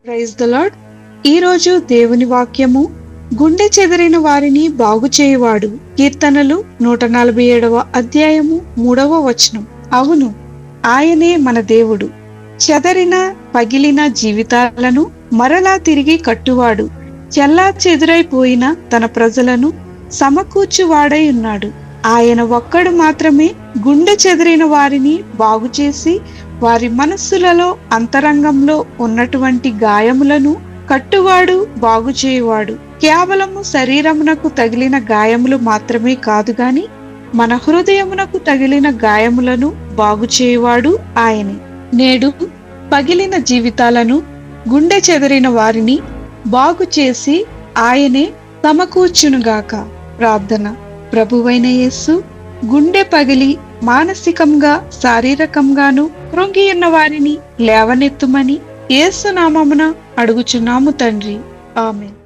Praise the lord. ఈరోజు దేవుని వాక్యము, గుండె చెదిరిన వారిని బాగు చేయువాడు. కీర్తనలు 147వ అధ్యాయము 3వ వచనం. అవును, ఆయనే మన దేవుడు. చెదరిన పగిలిన జీవితాలను మరలా తిరిగి కట్టువాడు. చెల్లాచెదురైపోయిన తన ప్రజలను సమకూర్చువాడై ఉన్నాడు. ఆయన ఒక్కడు మాత్రమే గుండె చెదిరిన వారిని బాగుచేసి వారి మనస్సులలో అంతరంగంలో ఉన్నటువంటి గాయములను కట్టువాడు, బాగుచేయువాడు. కేవలము శరీరమునకు తగిలిన గాయములు మాత్రమే కాదు గాని మన హృదయమునకు తగిలిన గాయములను బాగుచేయువాడు ఆయనే. నేడు పగిలిన జీవితాలను, గుండె చెదిరిన వారిని బాగుచేసి ఆయనే సమకూర్చునుగాక. ప్రార్థన. ప్రభువైన యేసు, గుండె పగిలి మానసికంగా శారీరకంగాను కృంగియున్న వారిని లేవనెత్తుమని యేసు నామమున అడుగుచున్నాము తండ్రి. ఆమేన్.